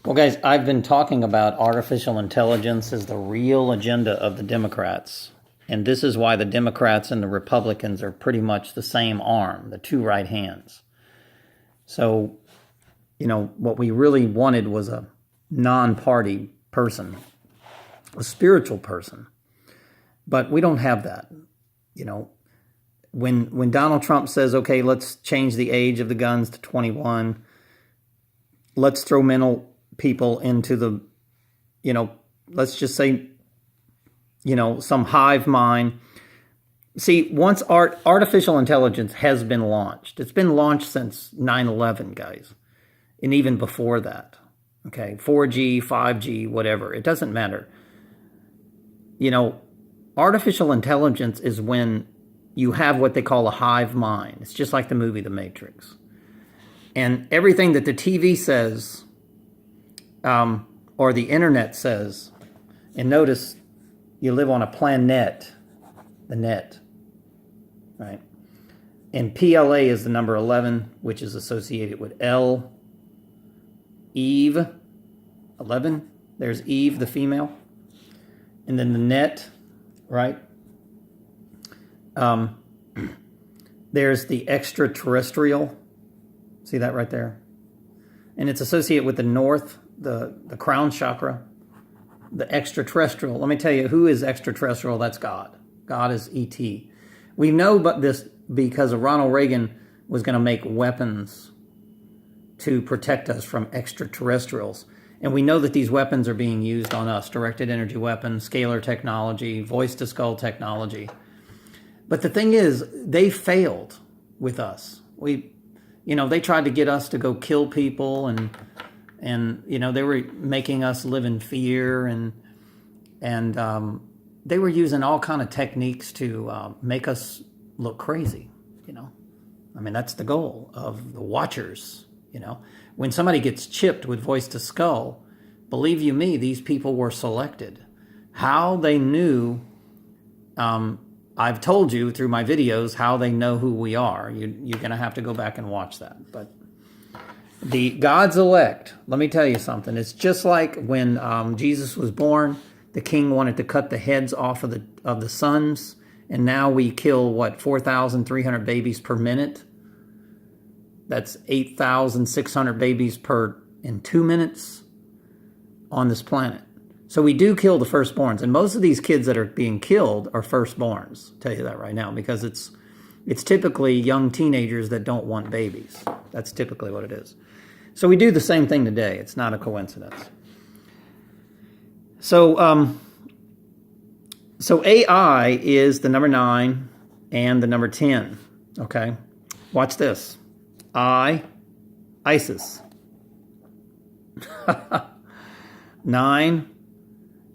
Well, guys, I've been talking about artificial intelligence as the real agenda of the Democrats. And this is why the Democrats and the Republicans are pretty much the same arm, the two right hands. So, what we really wanted was a non-party person, a spiritual person. But we don't have that. When Donald Trump says, okay, let's change the age of the guns to 21, let's throw mental people into the, let's just say, some hive mind. See, once artificial intelligence has been launched, it's been launched since 9/11, guys, and even before that, okay, 4G, 5G, whatever, it doesn't matter. Artificial intelligence is when you have what they call a hive mind. It's just like the movie The Matrix. And everything that the TV says, or the internet says, and notice you live on a planet, the net, right? And PLA is the number 11, which is associated with Eve, 11. There's Eve, the female. And then the net, right? There's the extraterrestrial. See that right there? And it's associated with the north, the crown chakra, the extraterrestrial. Let me tell you, who is extraterrestrial? That's God. God is E.T. We know about this because Ronald Reagan was going to make weapons to protect us from extraterrestrials. And we know that these weapons are being used on us, directed energy weapons, scalar technology, voice-to-skull technology. But the thing is, they failed with us. They tried to get us to go kill people, and they were making us live in fear, and they were using all kind of techniques to make us look crazy. That's the goal of the watchers. When somebody gets chipped with voice to skull, believe you me, these people were selected. How they knew, I've told you through my videos how they know who we are. You're going to have to go back and watch that. But the God's elect, let me tell you something. It's just like when Jesus was born, the king wanted to cut the heads off of the sons, and now we kill, 4,300 babies per minute? That's 8,600 babies in 2 minutes on this planet. So we do kill the firstborns, and most of these kids that are being killed are firstborns. I'll tell you that right now, because it's typically young teenagers that don't want babies. That's typically what it is. So we do the same thing today. It's not a coincidence. So AI is the number 9 and the number 10. Okay, watch this. ISIS. 9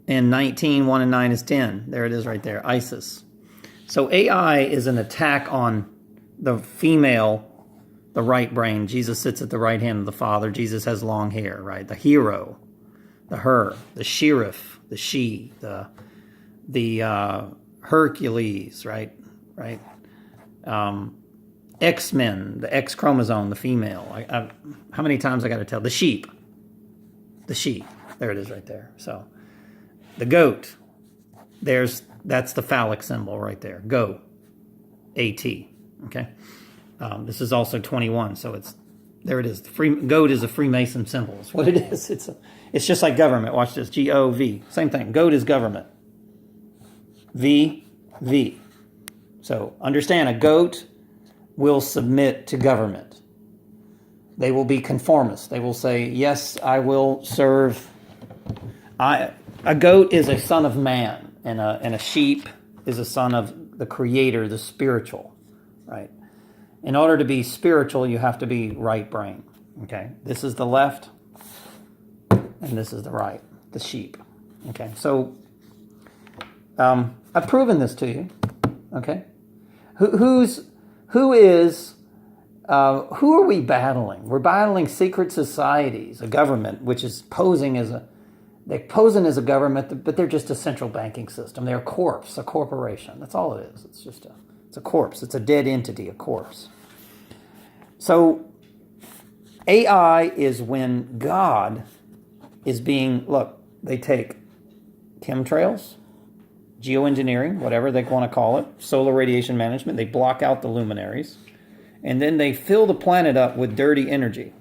and 19, 1 and 9 is 10. There it is right there, ISIS. So AI is an attack on the female, the right brain. Jesus sits at the right hand of the Father. Jesus has long hair, right? The hero, the her, the sheriff, the she, the Hercules, right? X-Men, the X chromosome, the female. How many times I got to tell? The sheep. There it is right there. So the goat, that's the phallic symbol right there. Go, A-T, okay? This is also 21, so there it is. Goat is a Freemason symbol. It's what it is. It's just like government. Watch this, G-O-V. Same thing. Goat is government. V. So understand, a goat will submit to government. They will be conformist. They will say, yes, I will serve. A goat is a son of man, and a sheep is a son of the Creator, the spiritual, right? In order to be spiritual, you have to be right brain, okay? This is the left, and this is the right, the sheep, okay? So I've proven this to you, okay? Who are we battling? We're battling secret societies, a government which is posing as they're posing as a government, but they're just a central banking system. They're a corpse, a corporation. That's all it is. It's a corpse. It's a dead entity, a corpse. So AI is when God is being, look, they take chemtrails, geoengineering, whatever they want to call it, solar radiation management, they block out the luminaries, and then they fill the planet up with dirty energy,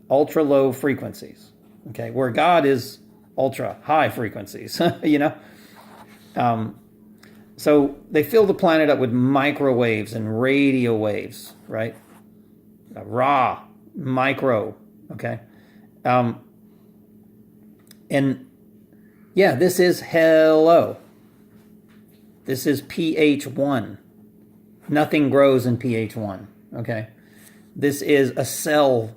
ultra low frequencies, okay, where God is ultra high frequencies, you know? So they fill the planet up with microwaves and radio waves, right? Raw, micro, okay? And yeah, this is hello. This is pH 1. Nothing grows in pH 1, okay? This is a cell,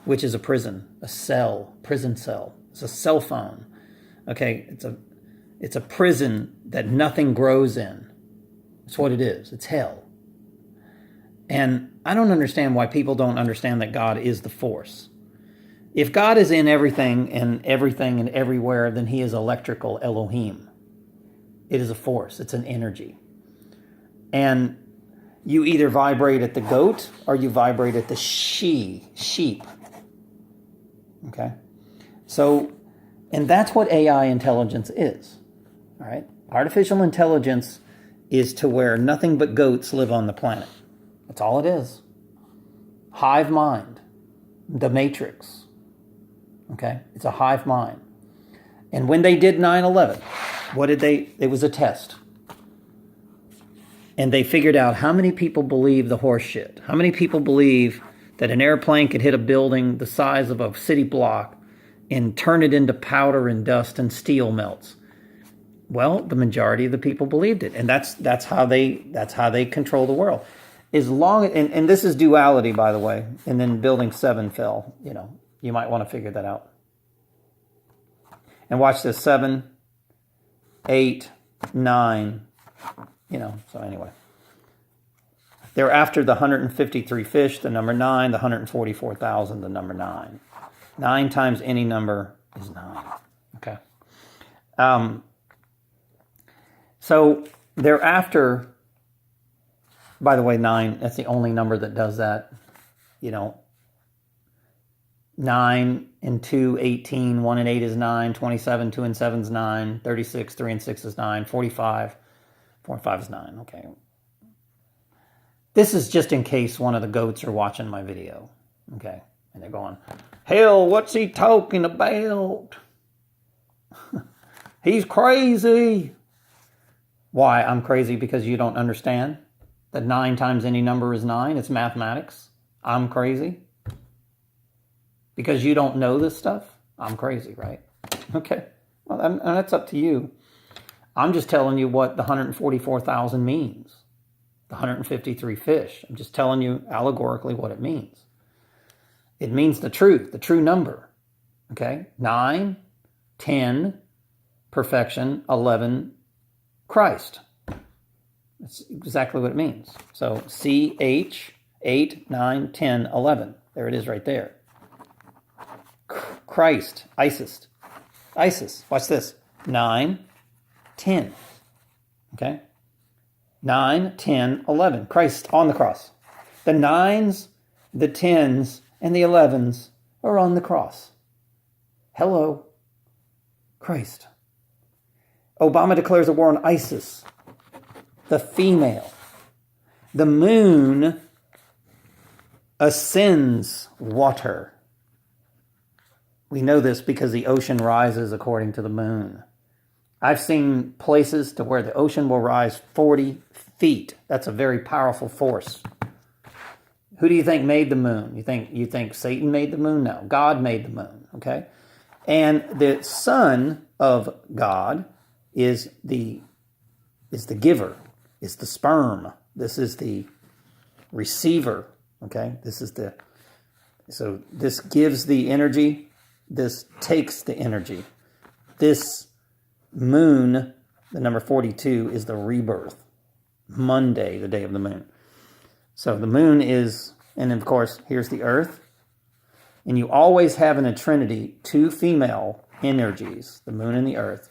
which is a prison. A cell, prison cell. It's a cell phone, okay? It's a prison that nothing grows in. That's what it is. It's hell. And I don't understand why people don't understand that God is the force. If God is in everything and everywhere, then he is electrical Elohim. It is a force. It's an energy. And you either vibrate at the goat or you vibrate at the sheep. Okay? So, and that's what AI intelligence is. All right? Artificial intelligence is to where nothing but goats live on the planet. That's all it is. Hive mind. The Matrix. Okay? It's a hive mind. And when they did 9/11, what did they? It was a test. And they figured out how many people believe the horse shit. How many people believe that an airplane could hit a building the size of a city block and turn it into powder and dust and steel melts. Well, the majority of the people believed it, and that's how they control the world. As long and this is duality, by the way. And then Building 7 fell. You know, you might want to figure that out. And watch this: 7, 8, 9. You know. So anyway, they're after the 153 fish, the number 9, the 144,000, the number 9. 9 times any number is 9. Okay. So they're after, by the way, 9, that's the only number that does that. You know, 9 and 2, 18, 1 and 8 is 9, 27, 2 and 7 is 9, 36, 3 and 6 is 9, 45, 4 and 5 is 9. Okay. This is just in case one of the goats are watching my video. Okay. And they're going, hell, what's he talking about? He's crazy. Why? I'm crazy because you don't understand that 9 times any number is 9. It's mathematics. I'm crazy. Because you don't know this stuff. I'm crazy, right? Okay. Well, and that's up to you. I'm just telling you what the 144,000 means. The 153 fish. I'm just telling you allegorically what it means. It means the true number. Okay? 9, 10, perfection, 11, Christ. That's exactly what it means. So CH, 8, 9, 10, 11. There it is right there. Christ, Isis. Watch this. 9, 10. Okay? 9, 10, 11. Christ on the cross. The 9s, the 10s, and the 11s are on the cross. Hello, Christ. Obama declares a war on ISIS, the female. The moon ascends water. We know this because the ocean rises according to the moon. I've seen places to where the ocean will rise 40 feet. That's a very powerful force. Who do you think made the moon? You think Satan made the moon? No, God made the moon, okay? And the son of God is the giver, is the sperm. This is the receiver, okay? So this gives the energy, this takes the energy. This moon, the number 42, is the rebirth. Monday, the day of the moon. So the moon is, and of course, here's the earth. And you always have in a trinity 2 female energies, the moon and the earth,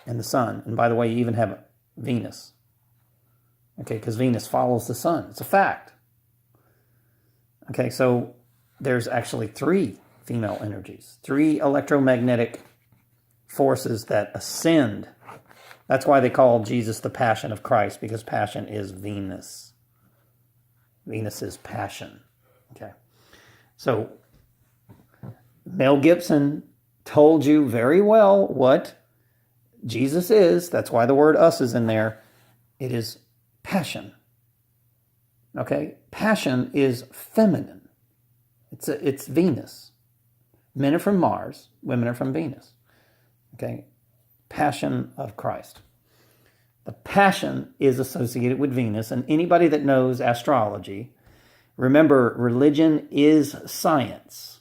and the sun. And by the way, you even have Venus. Okay, because Venus follows the sun. It's a fact. Okay, so there's actually 3 female energies. 3 electromagnetic forces that ascend. That's why they call Jesus the Passion of Christ, because passion is Venus. Venus is passion. Okay. So Mel Gibson told you very well what Jesus is. That's why the word us is in there. It is passion. Okay? Passion is feminine. It's Venus. Men are from Mars. Women are from Venus. Okay? Passion of Christ. The passion is associated with Venus, and anybody that knows astrology, remember, religion is science.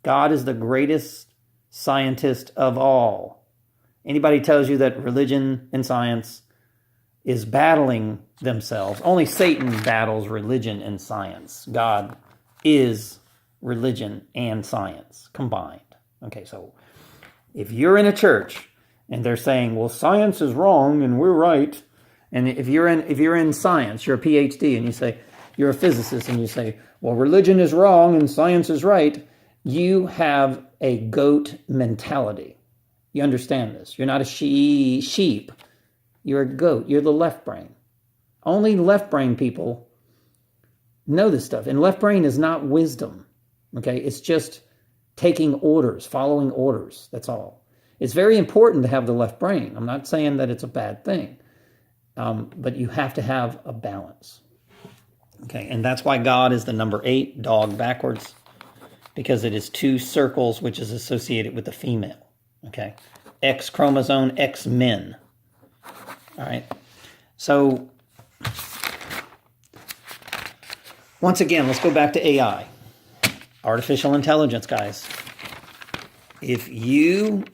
God is the greatest scientist of all. Anybody tells you that religion and science is battling themselves, only Satan battles religion and science. God is religion and science combined. Okay, so if you're in a church and they're saying, well, science is wrong and we're right, and if you're in science, you're a PhD, and you say, you're a physicist, and you say, well, religion is wrong and science is right, you have a goat mentality. You understand this. You're not a sheep. You're a goat. You're the left brain. Only left brain people know this stuff. And left brain is not wisdom. Okay? It's just taking orders, following orders. That's all. It's very important to have the left brain. I'm not saying that it's a bad thing. But you have to have a balance. Okay? And that's why God is the number 8, dog backwards, because it is 2 circles, which is associated with the female. Okay? X chromosome, X men. All right. So, once again, let's go back to AI. Artificial intelligence, guys. If you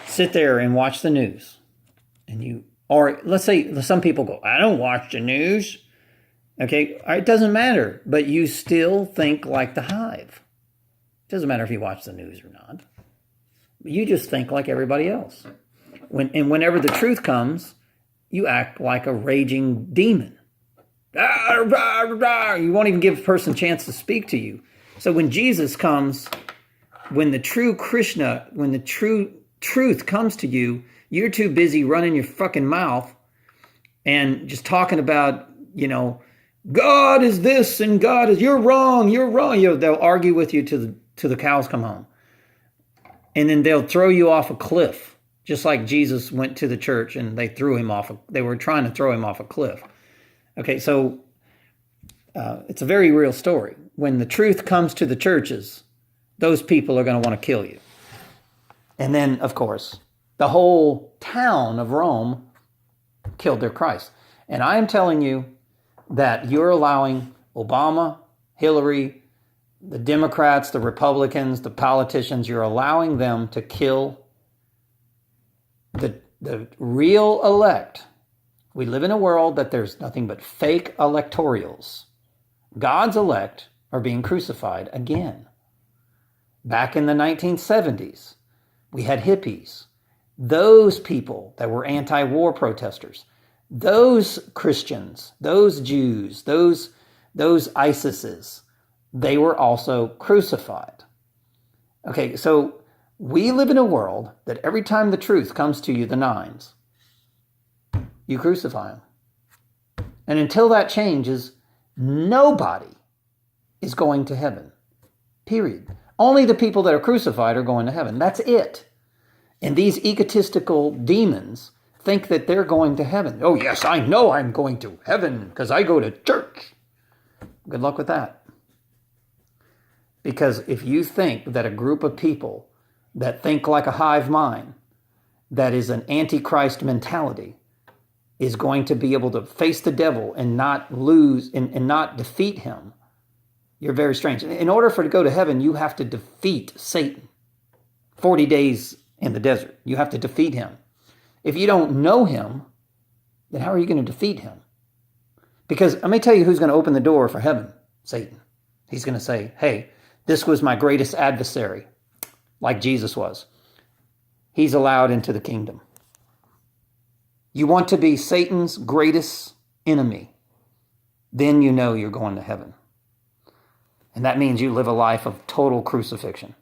sit there and watch the news, or let's say some people go, I don't watch the news. Okay, it doesn't matter, but you still think like the hive. It doesn't matter if you watch the news or not. You just think like everybody else. Whenever the truth comes, you act like a raging demon. You won't even give a person a chance to speak to you. So when Jesus comes, when the true Krishna, when the true truth comes to you, you're too busy running your fucking mouth and just talking about, God is this and God is, you're wrong. They'll argue with you till the cows come home. And then they'll throw you off a cliff, just like Jesus went to the church and they were trying to throw him off a cliff. Okay, so it's a very real story. When the truth comes to the churches, those people are going to want to kill you. And then, of course, the whole town of Rome killed their Christ. And I am telling you that you're allowing Obama, Hillary, the Democrats, the Republicans, the politicians, you're allowing them to kill the real elect. We live in a world that there's nothing but fake electorals. God's elect are being crucified again. Back in the 1970s, we had hippies. Those people that were anti-war protesters, those Christians, those Jews, those ISISes, they were also crucified. Okay, so we live in a world that every time the truth comes to you, the nines, you crucify them. And until that changes, nobody is going to heaven. Period. Only the people that are crucified are going to heaven. That's it. And these egotistical demons think that they're going to heaven. Oh, yes, I know I'm going to heaven because I go to church. Good luck with that. Because if you think that a group of people that think like a hive mind, that is an antichrist mentality, is going to be able to face the devil and not lose and not defeat him, you're very strange. In order for it to go to heaven, you have to defeat Satan. 40 days in the desert. You have to defeat him. If you don't know him, then how are you going to defeat him? Because let me tell you who's going to open the door for heaven. Satan. He's going to say, hey, this was my greatest adversary, like Jesus was. He's allowed into the kingdom. You want to be Satan's greatest enemy, then you know you're going to heaven. And that means you live a life of total crucifixion.